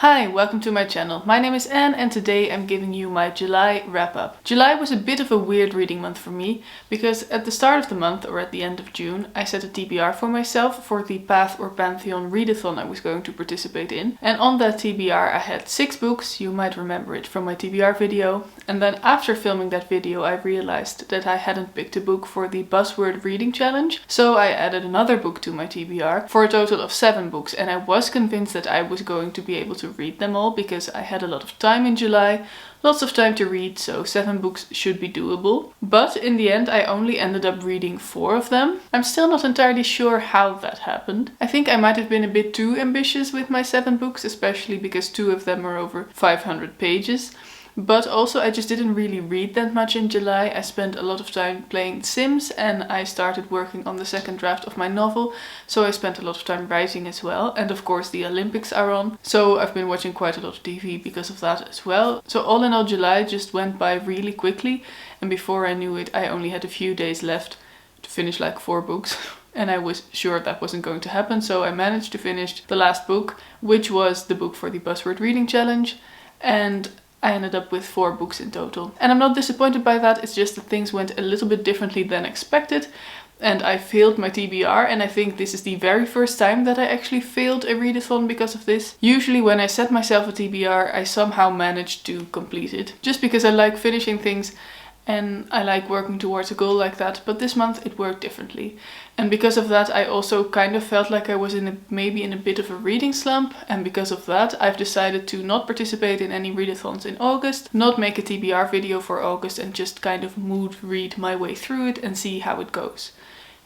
Hi, welcome to my channel. My name is Anne and today I'm giving you my July wrap-up. July was a bit of a weird reading month for me because at the start of the month or at the end of June I set a TBR for myself for the Path or Pantheon readathon I was going to participate in. And on that TBR I had 6 books, you might remember it from my TBR video. And then after filming that video I realized that I hadn't picked a book for the Buzzword reading challenge. So I added another book to my TBR for a total of 7 books, and I was convinced that I was going to be able to read them all because I had a lot of time in July, lots of time to read, so 7 books should be doable. But in the end I only ended up reading 4 of them. I'm still not entirely sure how that happened. I think I might have been a bit too ambitious with my 7 books, especially because 2 of them are over 500 pages. But also I just didn't really read that much in July. I spent a lot of time playing Sims and I started working on the second draft of my novel. So I spent a lot of time writing as well. And of course the Olympics are on. So I've been watching quite a lot of TV because of that as well. So all in all, July just went by really quickly. And before I knew it, I only had a few days left to finish like 4 books. And I was sure that wasn't going to happen. So I managed to finish the last book, which was the book for the Buzzword Reading Challenge. And I ended up with 4 books in total. And I'm not disappointed by that, it's just that things went a little bit differently than expected. And I failed my TBR, and I think this is the very first time that I actually failed a readathon because of this. Usually when I set myself a TBR, I somehow manage to complete it. Just because I like finishing things and I like working towards a goal like that, but this month it worked differently. And because of that I also kind of felt like I was maybe in a bit of a reading slump, and because of that I've decided to not participate in any readathons in August, not make a TBR video for August, and just kind of mood read my way through it and see how it goes.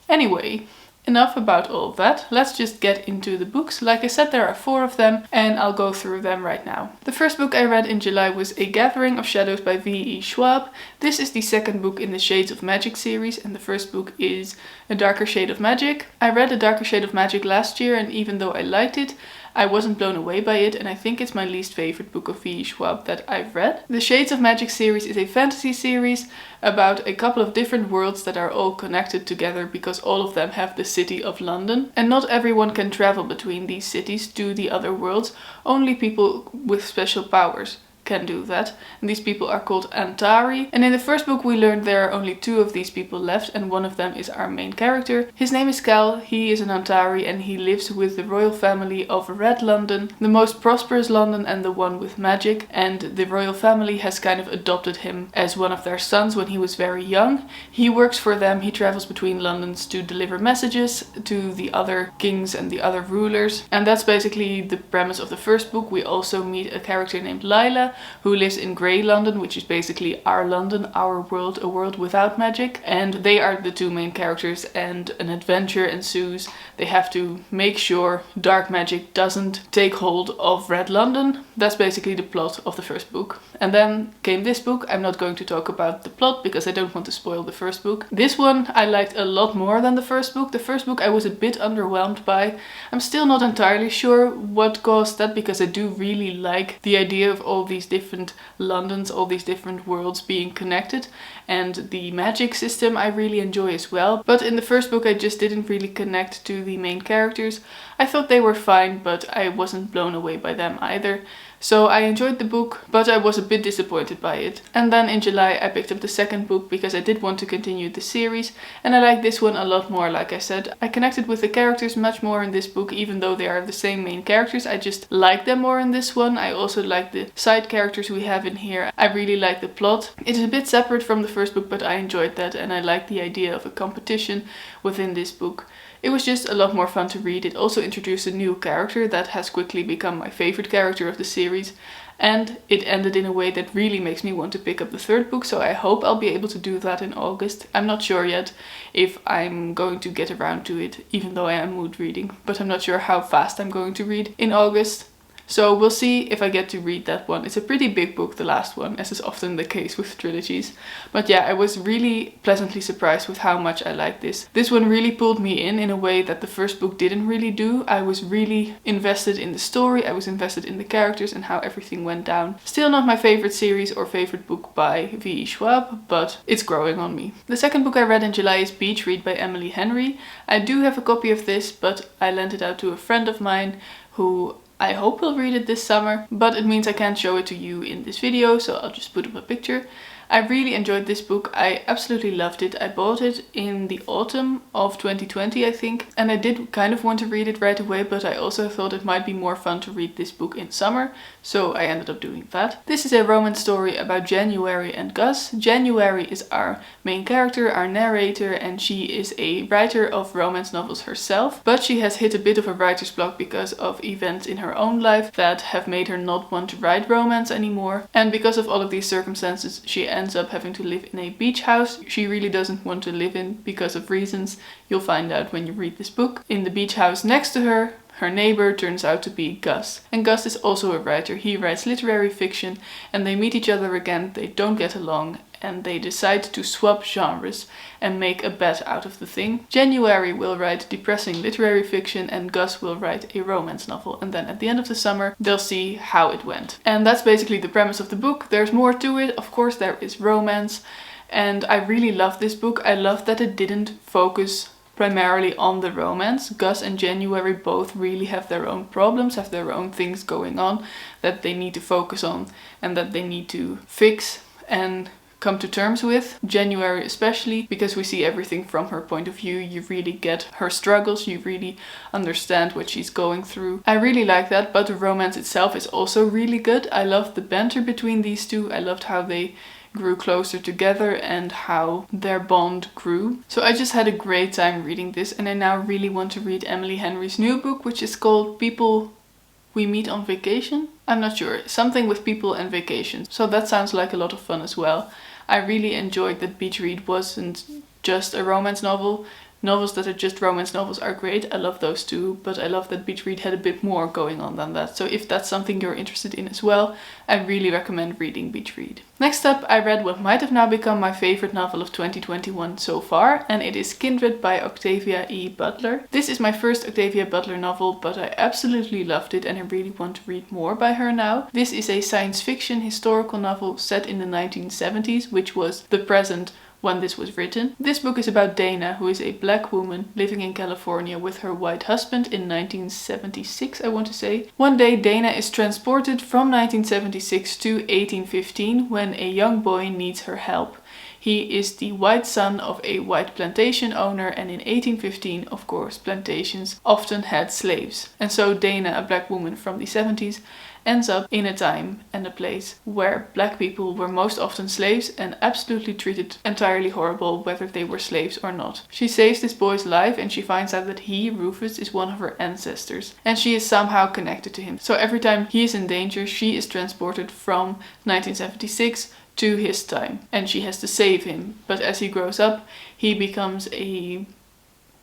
Anyway, enough about all of that, let's just get into the books. Like I said, there are 4 of them and I'll go through them right now. The first book I read in July was A Gathering of Shadows by V.E. Schwab. This is the second book in the Shades of Magic series, and the first book is A Darker Shade of Magic. I read A Darker Shade of Magic last year, and even though I liked it, I wasn't blown away by it, and I think it's my least favorite book of V.E. Schwab that I've read. The Shades of Magic series is a fantasy series about a couple of different worlds that are all connected together because all of them have the city of London. And not everyone can travel between these cities to the other worlds, only people with special powers can do that. And these people are called Antari. And in the first book we learned there are only 2 of these people left, and one of them is our main character. His name is Cal, he is an Antari, and he lives with the royal family of Red London, the most prosperous London and the one with magic. And the royal family has kind of adopted him as one of their sons when he was very young. He works for them, he travels between Londons to deliver messages to the other kings and the other rulers. And that's basically the premise of the first book. We also meet a character named Lila, who lives in Grey London, which is basically our London, our world, a world without magic. And they are the 2 main characters, and an adventure ensues. They have to make sure dark magic doesn't take hold of Red London. That's basically the plot of the first book. And then came this book. I'm not going to talk about the plot because I don't want to spoil the first book. This one I liked a lot more than the first book. The first book I was a bit underwhelmed by. I'm still not entirely sure what caused that, because I do really like the idea of all these different Londons, all these different worlds being connected, and the magic system I really enjoy as well. But in the first book I just didn't really connect to the main characters. I thought they were fine, but I wasn't blown away by them either. So I enjoyed the book, but I was a bit disappointed by it. And then in July I picked up the second book because I did want to continue the series, and I like this one a lot more. Like I said, I connected with the characters much more in this book, even though they are the same main characters. I just like them more in this one. I also like the side characters we have in here. I really like the plot. It is a bit separate from the first book, but I enjoyed that, and I like the idea of a competition within this book. It was just a lot more fun to read. It also introduced a new character that has quickly become my favorite character of the series. And it ended in a way that really makes me want to pick up the third book, so I hope I'll be able to do that in August. I'm not sure yet if I'm going to get around to it, even though I am mood reading. But I'm not sure how fast I'm going to read in August. So we'll see if I get to read that one. It's a pretty big book, the last one, as is often the case with trilogies. But yeah, I was really pleasantly surprised with how much I liked this. This one really pulled me in a way that the first book didn't really do. I was really invested in the story, I was invested in the characters and how everything went down. Still not my favorite series or favorite book by V.E. Schwab, but it's growing on me. The second book I read in July is Beach Read by Emily Henry. I do have a copy of this, but I lent it out to a friend of mine who I hope we'll read it this summer, but it means I can't show it to you in this video, so I'll just put up a picture. I really enjoyed this book. I absolutely loved it. I bought it in the autumn of 2020, I think, and I did kind of want to read it right away, but I also thought it might be more fun to read this book in summer, so I ended up doing that. This is a romance story about January and Gus. January is our main character, our narrator, and she is a writer of romance novels herself, but she has hit a bit of a writer's block because of events in her own life that have made her not want to write romance anymore, and because of all of these circumstances, she ends up having to live in a beach house she really doesn't want to live in because of reasons you'll find out when you read this book. In the beach house next to her, her neighbor turns out to be Gus. And Gus is also a writer. He writes literary fiction, and they meet each other again, they don't get along, and they decide to swap genres and make a bet out of the thing. January will write depressing literary fiction and Gus will write a romance novel, and then at the end of the summer they'll see how it went. And that's basically the premise of the book. There's more to it. Of course there is romance, and I really love this book. I love that it didn't focus primarily on the romance. Gus and January both really have their own problems, have their own things going on that they need to focus on and that they need to fix and come to terms with. January especially, because we see everything from her point of view. You really get her struggles, you really understand what she's going through. I really like that, but the romance itself is also really good. I loved the banter between these two. I loved how they grew closer together and how their bond grew. So I just had a great time reading this, and I now really want to read Emily Henry's new book, which is called People We Meet on Vacation. I'm not sure, something with people and vacations. So that sounds like a lot of fun as well. I really enjoyed that Beach Read wasn't just a romance novel. Novels that are just romance novels are great, I love those too, but I love that Beach Read had a bit more going on than that. So if that's something you're interested in as well, I really recommend reading Beach Read. Next up, I read what might have now become my favorite novel of 2021 so far, and it is Kindred by Octavia E. Butler. This is my first Octavia Butler novel, but I absolutely loved it and I really want to read more by her now. This is a science fiction historical novel set in the 1970s, which was the present when this was written. This book is about Dana, who is a black woman living in California with her white husband in 1976, I want to say. One day Dana is transported from 1976 to 1815 when a young boy needs her help. He is the white son of a white plantation owner, and in 1815, of course, plantations often had slaves. And so Dana, a black woman from the 70s, ends up in a time and a place where black people were most often slaves and absolutely treated entirely horrible whether they were slaves or not. She saves this boy's life and she finds out that he, Rufus, is one of her ancestors and she is somehow connected to him. So every time he is in danger, she is transported from 1976 to his time and she has to save him. But as he grows up, he becomes a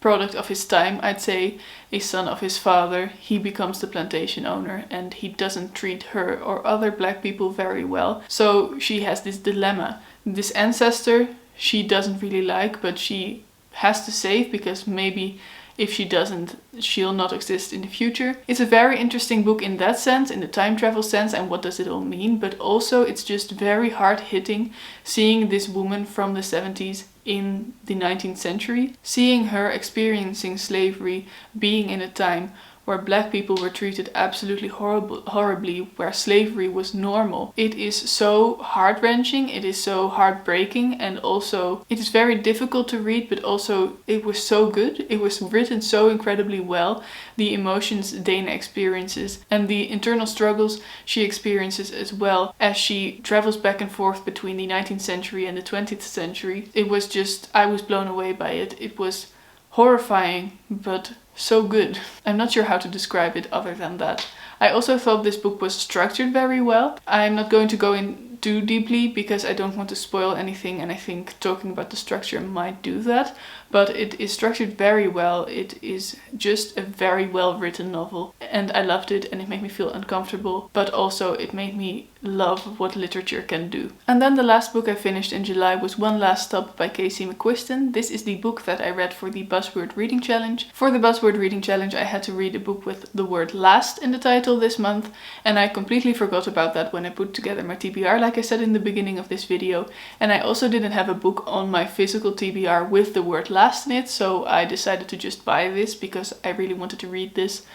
product of his time, I'd say, a son of his father. He becomes the plantation owner and he doesn't treat her or other black people very well. So she has this dilemma. This ancestor she doesn't really like, but she has to save because maybe if she doesn't, she'll not exist in the future. It's a very interesting book in that sense, in the time travel sense, and what does it all mean, but also it's just very hard hitting seeing this woman from the 70s in the 19th century, seeing her experiencing slavery, being in a time where black people were treated absolutely horribly, where slavery was normal. It is so heart-wrenching, it is so heartbreaking, and also it is very difficult to read, but also it was so good. It was written so incredibly well. The emotions Dana experiences and the internal struggles she experiences as well as she travels back and forth between the 19th century and the 20th century. It was just, I was blown away by it. It was horrifying, but so good. I'm not sure how to describe it other than that. I also thought this book was structured very well. I'm not going to go in too deeply because I don't want to spoil anything, and I think talking about the structure might do that, but it is structured very well. It is just a very well written novel and I loved it, and it made me feel uncomfortable, but also it made me love what literature can do. And then the last book I finished in July was One Last Stop by Casey McQuiston. This is the book that I read for the Buzzword Reading Challenge. For the Buzzword Reading Challenge I had to read a book with the word last in the title this month, and I completely forgot about that when I put together my TBR, like I said in the beginning of this video. And I also didn't have a book on my physical TBR with the word last in it, so I decided to just buy this because I really wanted to read this.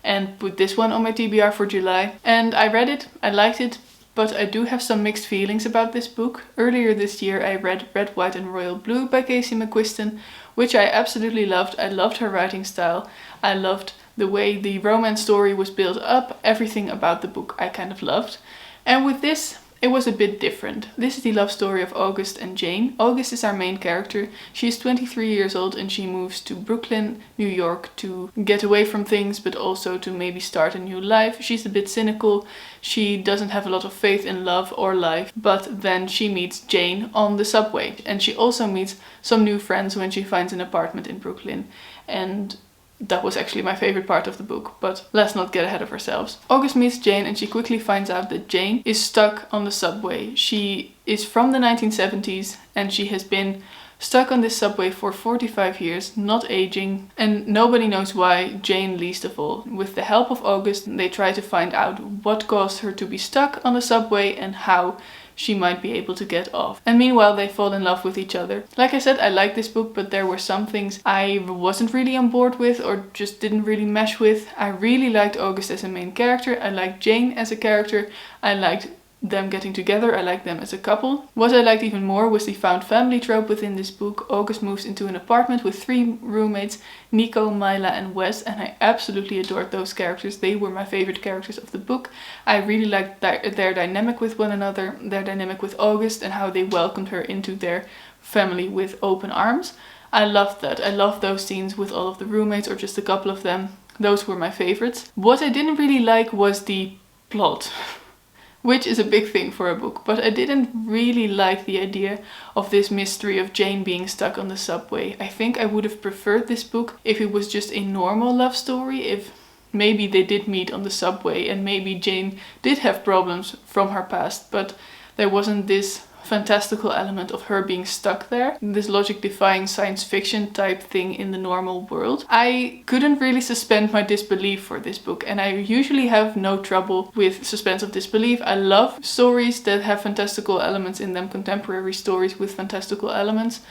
and put this one on my TBR for July. And I read it, I liked it, but I do have some mixed feelings about this book. Earlier this year I read Red, White and Royal Blue by Casey McQuiston, which I absolutely loved. I loved her writing style. I loved the way the romance story was built up. Everything about the book I kind of loved. And with this, it was a bit different. This is the love story of August and Jane. August is our main character. She is 23 years old and she moves to Brooklyn, New York to get away from things, but also to maybe start a new life. She's a bit cynical. She doesn't have a lot of faith in love or life, but then she meets Jane on the subway. And she also meets some new friends when she finds an apartment in Brooklyn. And that was actually my favorite part of the book, but let's not get ahead of ourselves. August meets Jane and she quickly finds out that Jane is stuck on the subway. She is from the 1970s and she has been stuck on this subway for 45 years, not aging, and nobody knows why, Jane least of all. With the help of August, they try to find out what caused her to be stuck on the subway and how she might be able to get off. And meanwhile they fall in love with each other. Like I said, I liked this book, but there were some things I wasn't really on board with or just didn't really mesh with. I really liked August as a main character. I liked Jane as a character. I liked them getting together. I liked them as a couple. What I liked even more was the found family trope within this book. August moves into an apartment with 3 roommates, Nico, Mila and Wes, and I absolutely adored those characters. They were my favorite characters of the book. I really liked their dynamic with one another, their dynamic with August, and how they welcomed her into their family with open arms. I loved that. I loved those scenes with all of the roommates or just a couple of them. Those were my favorites. What I didn't really like was the plot. Which is a big thing for a book, but I didn't really like the idea of this mystery of Jane being stuck on the subway. I think I would have preferred this book if it was just a normal love story, if maybe they did meet on the subway and maybe Jane did have problems from her past, but there wasn't this fantastical element of her being stuck there, this logic-defying science fiction type thing in the normal world. I couldn't really suspend my disbelief for this book, and I usually have no trouble with suspense of disbelief. I love stories that have fantastical elements in them, contemporary stories with fantastical elements,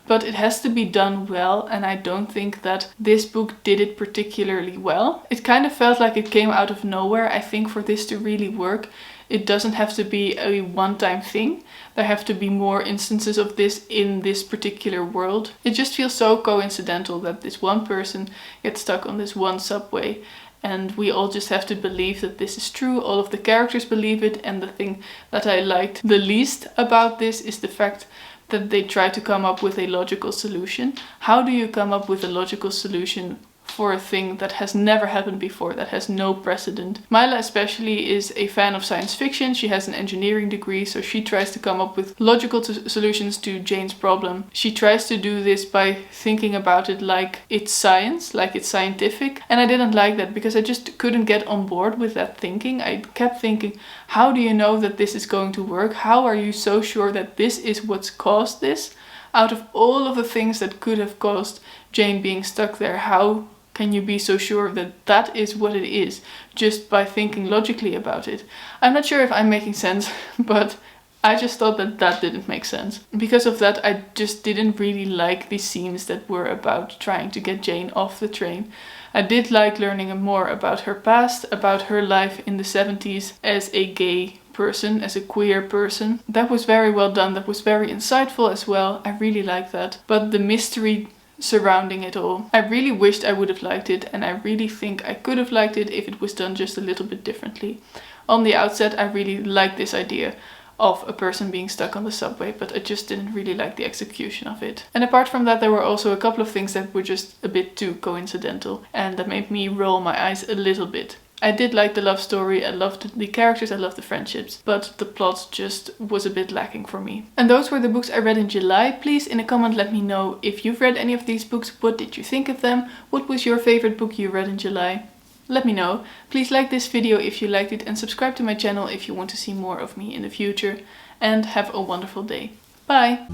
but it has to be done well, and I don't think that this book did it particularly well. It kind of felt like it came out of nowhere. I think for this to really work, it doesn't have to be a one-time thing. There have to be more instances of this in this particular world. It just feels so coincidental that this one person gets stuck on this one subway and we all just have to believe that this is true. All of the characters believe it, and the thing that I liked the least about this is the fact that they try to come up with a logical solution. How do you come up with a logical solution for a thing that has never happened before, that has no precedent? Mila especially is a fan of science fiction. She has an engineering degree, so she tries to come up with logical solutions to Jane's problem. She tries to do this by thinking about it like it's science, like it's scientific, and I didn't like that because I just couldn't get on board with that thinking. I kept thinking, how do you know that this is going to work? How are you so sure that this is what's caused this? Out of all of the things that could have caused Jane being stuck there, how can you be so sure that that is what it is, just by thinking logically about it? I'm not sure if I'm making sense, but I just thought that that didn't make sense. Because of that, I just didn't really like the scenes that were about trying to get Jane off the train. I did like learning more about her past, about her life in the 70s as a gay person, as a queer person. That was very well done. That was very insightful as well. I really liked that. But the mystery surrounding it all, I really wished I would have liked it, and I really think I could have liked it if it was done just a little bit differently. On the outset, I really liked this idea of a person being stuck on the subway, but I just didn't really like the execution of it. And apart from that, there were also a couple of things that were just a bit too coincidental, and that made me roll my eyes a little bit. I did like the love story, I loved the characters, I loved the friendships, but the plot just was a bit lacking for me. And those were the books I read in July. Please in a comment let me know if you've read any of these books. What did you think of them? What was your favorite book you read in July? Let me know. Please like this video if you liked it and subscribe to my channel if you want to see more of me in the future. And have a wonderful day. Bye!